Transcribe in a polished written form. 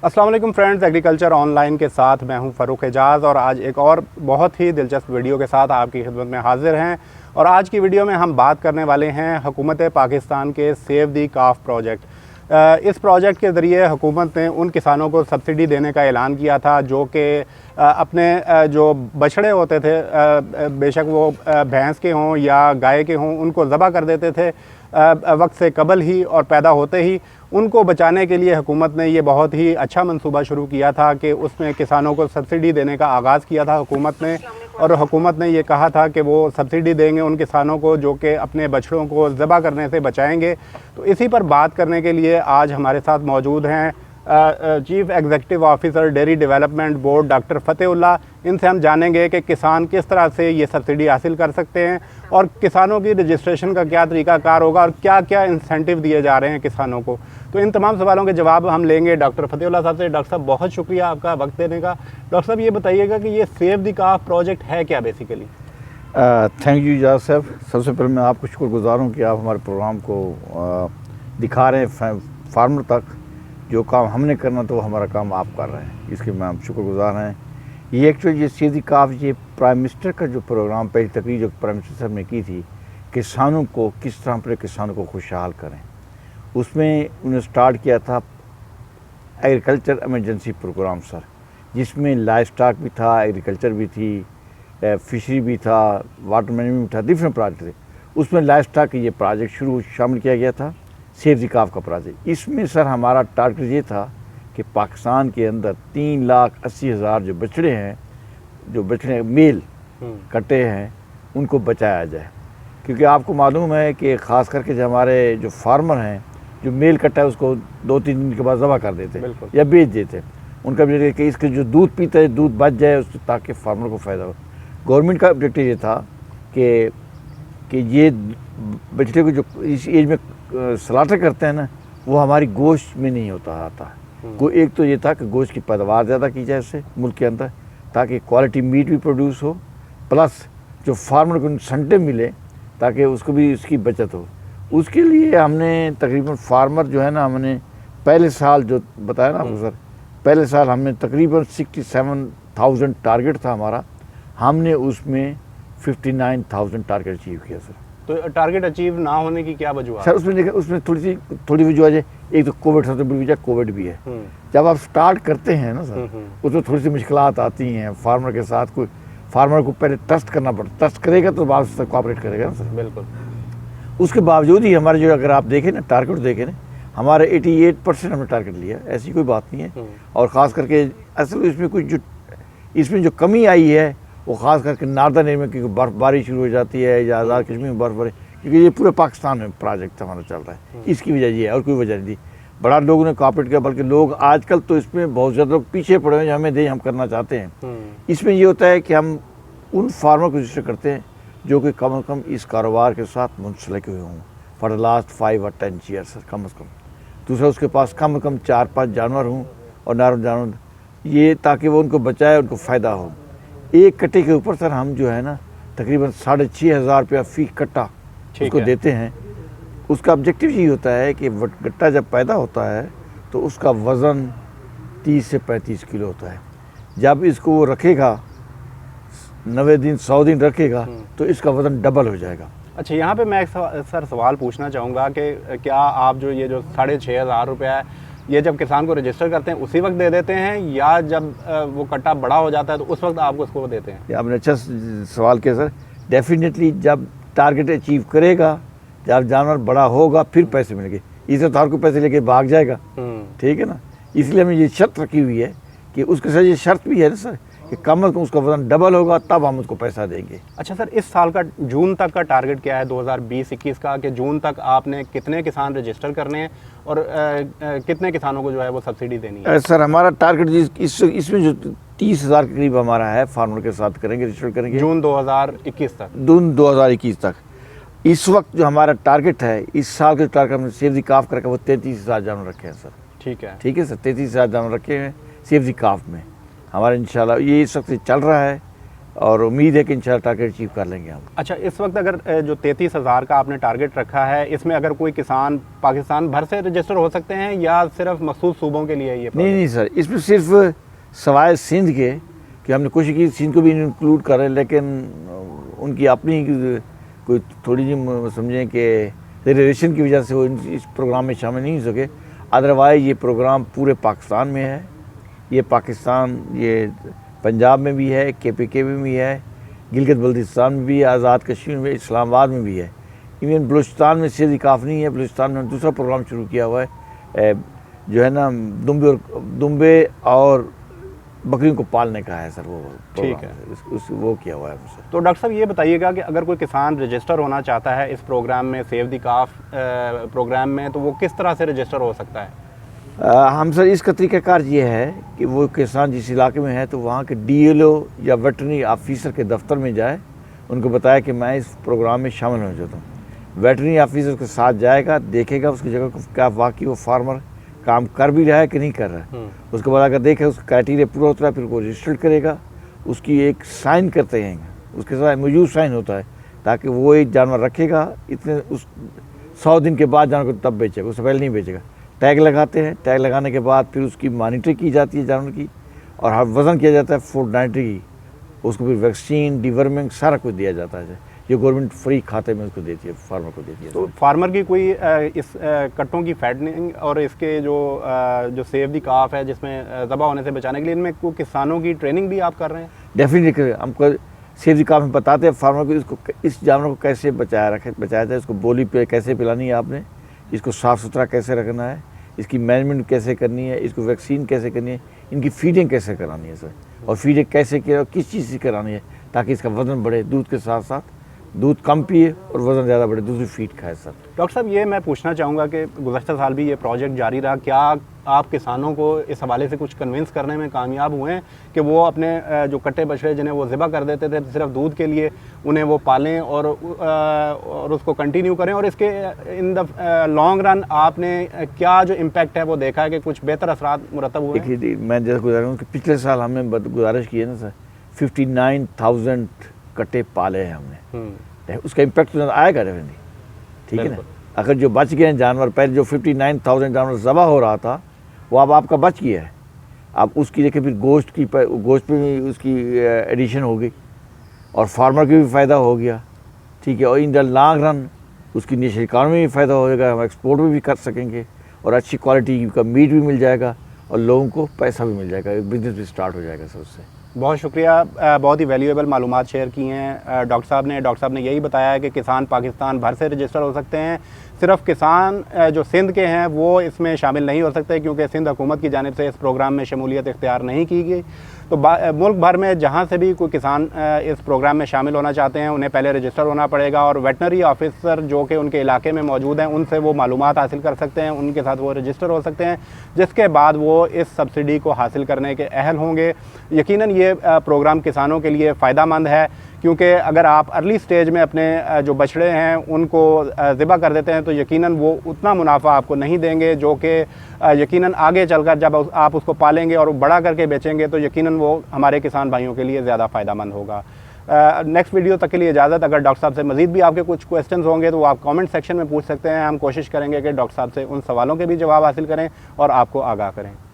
अस्सलाम वालेकुम friends, agriculture online के साथ मैं हूं फ़ारूक एजाज़ और आज एक और बहुत ही दिलचस्प वीडियो के साथ आपकी खिदमत में हाजिर हैं। और आज की वीडियो में हम बात करने वाले हैं हुकूमत पाकिस्तान के सेव दी काफ प्रोजेक्ट। इस प्रोजेक्ट के ज़रिए हुकूमत ने उन किसानों को सब्सिडी देने का ऐलान किया था जो कि अपने जो बछड़े होते थे, बेशक वो भैंस के हों या गाय के हों, उनको ज़बह कर देते थे वक्त से कबल ही और पैदा होते ही। उनको बचाने के लिए हुकूमत ने ये बहुत ही अच्छा मंसूबा शुरू किया था कि उसमें किसानों को सब्सिडी देने का आगाज़ किया था हुकूमत ने। और हुकूमत ने ये कहा था कि वो सब्सिडी देंगे उन किसानों को जो कि अपने बछड़ों को ज़बह करने से बचाएंगे। तो इसी पर बात करने के लिए आज हमारे साथ मौजूद हैं chief executive officer dairy development board doctor Fatehullah. इनसे हम जानेंगे कि किसान किस तरह से ये सब्सिडी हासिल कर सकते हैं और किसानों की रजिस्ट्रेशन का क्या तरीक़ाकार होगा और क्या क्या इंसेंटिव दिए जा रहे हैं किसानों को। तो इन तमाम सवालों के जवाब हम लेंगे डॉक्टर फ़तेहुल्लाह साहब से। डॉक्टर साहब, बहुत शुक्रिया आपका वक्त देने का। डॉक्टर साहब, ये बताइएगा कि ये सेव द काफ प्रोजेक्ट है क्या बेसिकली? थैंक यू इजाज़ साहब। सबसे पहले मैं आपको शुक्रगुज़ार हूँ कि आप हमारे प्रोग्राम को दिखा रहे हैं फार्मर तक। जो काम हमने करना तो हमारा काम आप कर रहे हैं, इसके मैं हम शुक्रगुज़ार हैं। ये एक्चुअली ये सेव द काफ ये प्राइम मिनिस्टर का जो प्रोग्राम, पहली तकरीर जो प्राइम मिनिस्टर साहब ने की थी, किसानों को किस तरह पर किसानों को खुशहाल करें, उसमें उन्होंने स्टार्ट किया था एग्रीकल्चर इमरजेंसी प्रोग्राम सर, जिसमें लाइव स्टॉक भी था, एग्रीकल्चर भी थी, फिशरी भी था, वाटर मैनेजमेंट भी था, डिफरेंट प्रोजेक्ट थे। उसमें लाइव स्टॉक ये प्रोजेक्ट शुरू शामिल किया गया था, सेव द काफ का प्रोजेक्ट। इसमें सर हमारा टारगेट ये था कि पाकिस्तान के अंदर 3,80,000 जो बछड़े हैं, जो बछड़े मेल कटे हैं, उनको बचाया जाए। क्योंकि आपको मालूम है कि ख़ास करके जो हमारे जो फार्मर हैं, जो मेल कटा है उसको 2-3 दिन के बाद ज़बह कर देते या बेच देते। उनका भी कि इसके जो दूध पीता है दूध बच जाए उससे, ताकि फार्मर को फ़ायदा हो। गवर्नमेंट का ऑब्जेक्टिव ये था कि ये बछड़े को जो इस एज में स्लाटर करते हैं ना, वो हमारी गोश्त में नहीं होता आता। को एक तो ये था कि गोश्त की पैदावार ज़्यादा की जाए इससे मुल्क के अंदर, ताकि क्वालिटी मीट भी प्रोड्यूस हो, प्लस जो फार्मर को इंसेंटिव मिले ताकि उसको भी उसकी बचत हो। उसके लिए हमने तकरीबन फार्मर जो है ना, हमने पहले साल जो बताया ना आपको सर, पहले साल हमने तकरीबन 67,000 टारगेट था हमारा, हमने उसमें 59,000 टारगेट अचीव किया सर। तो टारगेट अचीव ना होने की क्या वजह सर? उसमें थोड़ी वजह है। एक तो कोविड सबसे बड़ी वजह कोविड भी है। जब आप स्टार्ट करते हैं ना सर, उसमें थोड़ी सी मुश्किलात आती हैं फार्मर के साथ। कोई फार्मर को पहले ट्रस्ट करना पड़ता, ट्रस्ट करेगा तो बाद से कोऑपरेट करेगा ना सर। बिल्कुल। उसके उसके बावजूद ही हमारे जो, अगर आप देखें ना टारगेट देखें ना, हमारे 88% हमने टारगेट लिया, ऐसी कोई बात नहीं है। और ख़ास करके असल इसमें कुछ जो इसमें जो कमी आई है वो ख़ास करके नार्दर्न एरिया में, क्योंकि बर्फ़बारी शुरू हो जाती है या आज़ाद कश्मीर में बर्फ़बारी, क्योंकि ये पूरे पाकिस्तान में प्रोजेक्ट हमारा चल रहा है, इसकी वजह ये है और कोई वजह नहीं थी। बड़ा लोगों ने कोऑपरेट किया, बल्कि लोग आजकल तो इसमें बहुत ज़्यादा लोग पीछे पड़े हैं, हमें दे हम करना चाहते हैं। इसमें ये होता है कि हम उन फार्मर को रजिस्टर करते हैं जो कि कम से कम इस कारोबार के साथ मुंसलिक हुए हों for the last 5 or 10 years sir, कम से कम। दूसरा, उसके पास कम से कम 4-5 जानवर हों और नार जानवर, ये ताकि वो उनको बचाए, उनको फ़ायदा हो। एक कट्टे के ऊपर सर हम जो है ना तकरीबन 6,500 रुपया फ़ी कट्टा उसको देते हैं। उसका ऑब्जेक्टिव यही होता है कि गट्टा जब पैदा होता है तो उसका वज़न 30 से 35 किलो होता है। जब इसको वो रखेगा 90 दिन 100 दिन रखेगा तो इसका वज़न डबल हो जाएगा। अच्छा, यहाँ पे मैं एक सर सवाल पूछना चाहूँगा कि क्या आप जो ये जो 6,500 रुपया है, ये जब किसान को रजिस्टर करते हैं उसी वक्त दे देते हैं या जब वो कट्टा बड़ा हो जाता है तो उस वक्त आपको उसको देते हैं? आपने अच्छा सवाल किया सर। डेफिनेटली जब टारगेट अचीव करेगा, जब जानवर बड़ा होगा, फिर पैसे मिलेंगे। इसे तो हर कोई पैसे लेके भाग जाएगा, ठीक है ना। इसलिए हमें ये शर्त रखी हुई है कि उसके साथ ये शर्त भी है ना सर कि कम से कम उसका वजन डबल होगा तब हम उसको पैसा देंगे। अच्छा सर, इस साल का जून तक का टारगेट क्या है 2020-21 का, कि जून तक आपने कितने किसान रजिस्टर करने हैं और कितने किसानों को जो है वो सब्सिडी देनी है? सर हमारा टारगेट इसमें जो 30,000 के करीब हमारा है, फार्मर के साथ करेंगे, रजिस्टर करेंगे जून 2021 तक। जून 2021 तक। इस वक्त जो हमारा टारगेट है, इस साल के टारगेट हमने सेव द काफ करके वो 33,000 जानवर रखे हैं सर। ठीक है, ठीक है सर, 33,000 जानवर रखे हैं सेव द काफ में हमारा। इंशाल्लाह ये इस वक्त चल रहा है और उम्मीद है कि इंशाल्लाह टारगेट अचीव कर लेंगे हम। अच्छा, इस वक्त अगर जो 33,000 का आपने टारगेट रखा है, इसमें अगर कोई किसान पाकिस्तान भर से रजिस्टर हो सकते हैं या सिर्फ मखसूस सूबों के लिए ये? नहीं सर, इसमें सिर्फ सवाए सिंध के कि हमने कोशिश की सिंध को भी इंक्लूड करें, लेकिन उनकी अपनी कोई थोड़ी जी समझें कि रिजर्वेशन की वजह से वो इस प्रोग्राम में शामिल नहीं हो सके। अदरवाइज ये प्रोग्राम पूरे पाकिस्तान में है, ये पाकिस्तान, ये पंजाब में भी है, KPK में भी है, गिलगित बल्तिस्तान में भी है, आज़ाद कश्मीर में, इस्लामाबाद में भी है। इवन बलूचिस्तान में से काफ़ी नहीं है, बलूचिस्तान में दूसरा प्रोग्राम शुरू किया हुआ है जो है ना दुम्बे और बकरियों को पालने का है सर, वो ठीक है, वो किया हुआ है सर। तो डॉक्टर साहब ये बताइएगा कि अगर कोई किसान रजिस्टर होना चाहता है इस प्रोग्राम में, सेव द काफ प्रोग्राम में, तो वो किस तरह से रजिस्टर हो सकता है? हम सर इसका तरीक़ाकार ये है कि वो किसान जिस इलाके में है तो वहाँ के DLO या वेटरनरी ऑफिसर के दफ्तर में जाए, उनको बताया कि मैं इस प्रोग्राम में शामिल होना चाहता हूँ। वेटरनरी ऑफिसर के साथ जाएगा, देखेगा उसकी जगह को क्या वाकई वो फार्मर काम कर भी रहा है कि नहीं कर रहा है। उसके बाद अगर देखे उसका क्राइटेरिया पूरा होता है, फिर वो रजिस्टर्ड करेगा, उसकी एक साइन करते हैं, उसके साथ मौजूद साइन होता है, ताकि वो एक जानवर रखेगा, इतने उस 100 दिन के बाद जानवर को तब बेचेगा, उससे पहले नहीं बेचेगा। टैग लगाते हैं, टैग लगाने के बाद फिर उसकी मॉनिटरिंग की जाती है जानवर की, और हर वज़न किया जाता है फूड की, उसको फिर वैक्सीन, डिवर्मिंग सारा कुछ दिया जाता है, ये गवर्नमेंट फ्री खाते में उसको देती है, फार्मर को देती है। तो फार्मर की कोई इस कट्टों की फैटनिंग और इसके जो सेव दी काफ है जिसमें ज़बा होने से बचाने के लिए, इनमें कोई किसानों की ट्रेनिंग भी आप कर रहे हैं? डेफिनेटली हमको सेव दी काफ में बताते हैं फार्मर को इसको, इस जानवर को कैसे बचाया जाए, इसको बोली पे कैसे पिलानी है आपने, इसको साफ़ सुथरा कैसे रखना है, इसकी मैनेजमेंट कैसे करनी है, इसको वैक्सीन कैसे करनी है, इनकी फीडिंग कैसे करानी है सर, और फीडिंग कैसे किया, किस चीज़ से करानी है ताकि इसका वज़न बढ़े, दूध के साथ साथ दूध कम पिए और वज़न ज़्यादा बढ़े, दूसरी फीड खाए सर। डॉक्टर साहब ये मैं पूछना चाहूँगा कि गुज़श्ता साल भी ये प्रोजेक्ट जारी रहा, क्या आप किसानों को इस हवाले से कुछ कन्विंस करने में कामयाब हुए हैं कि वो अपने जो कट्टे बछड़े जिन्हें वो ज़िबा कर देते थे सिर्फ दूध के लिए, उन्हें वो पालें और उसको कंटिन्यू करें, और इसके इन द लॉन्ग रन आपने क्या जो इम्पैक्ट है वो देखा है कि कुछ बेहतर असरात मुरतब हुए? देखिए मैं जैसे गुजार रहा हूँ कि पिछले साल हमने गुजारिश की है ना सर, 59,000 कट्टे पाले हैं हमने, उसका इम्पैक्ट तो आएगा डेफिनेटली, ठीक है ना। अगर जो बच गए हैं जानवर, पहले जो 59,000 जानवर ज़बा हो रहा था वो अब आपका बच गया है, अब उसकी देखिए फिर गोश्त पे भी उसकी एडिशन हो गई और फार्मर को भी फ़ायदा हो गया, ठीक है, और इन द लॉन्ग रन उसकी नेशनल इकॉनमी में भी फ़ायदा हो जाएगा, हम एक्सपोर्ट भी कर सकेंगे और अच्छी क्वालिटी का मीट भी मिल जाएगा और लोगों को पैसा भी मिल जाएगा, एक बिज़नेस भी स्टार्ट हो जाएगा सर उससे। बहुत शुक्रिया, बहुत ही वैल्यूएबल मालूमात शेयर की हैं डॉक्टर साहब ने यही बताया है कि किसान पाकिस्तान भर से रजिस्टर हो सकते हैं, सिर्फ किसान जो सिंध के हैं वो इसमें शामिल नहीं हो सकते क्योंकि सिंध हुकूमत की जानिब से इस प्रोग्राम में शमूलियत इख्तियार नहीं की गई। तो मुल्क भर में जहाँ से भी कोई किसान इस प्रोग्राम में शामिल होना चाहते हैं उन्हें पहले रजिस्टर होना पड़ेगा और वेटनरी ऑफिसर जो कि उनके इलाके में मौजूद हैं उनसे वो मालूमात हासिल कर सकते हैं, उनके साथ वो रजिस्टर हो सकते हैं, जिसके बाद वो इस सब्सिडी को हासिल करने के अहल होंगे। यकीनन ये प्रोग्राम किसानों के लिए फ़ायदेमंद है क्योंकि अगर आप अर्ली स्टेज में अपने जो बछड़े हैं उनको ज़िबा कर देते हैं तो यकीनन वो उतना मुनाफा आपको नहीं देंगे जो कि यकीनन आगे चलकर जब आप उसको पालेंगे और बड़ा करके बेचेंगे तो यकीनन वो हमारे किसान भाइयों के लिए ज़्यादा फ़ायदेमंद होगा। नेक्स्ट वीडियो तक के लिए इजाज़त। अगर डॉक्टर साहब से मज़ीद भी आपके कुछ क्वेश्चंस होंगे तो वो आप कमेंट सेक्शन में पूछ सकते हैं। हम कोशिश करेंगे कि डॉक्टर साहब से उन सवालों के भी जवाब हासिल करें और आपको आगाह करें।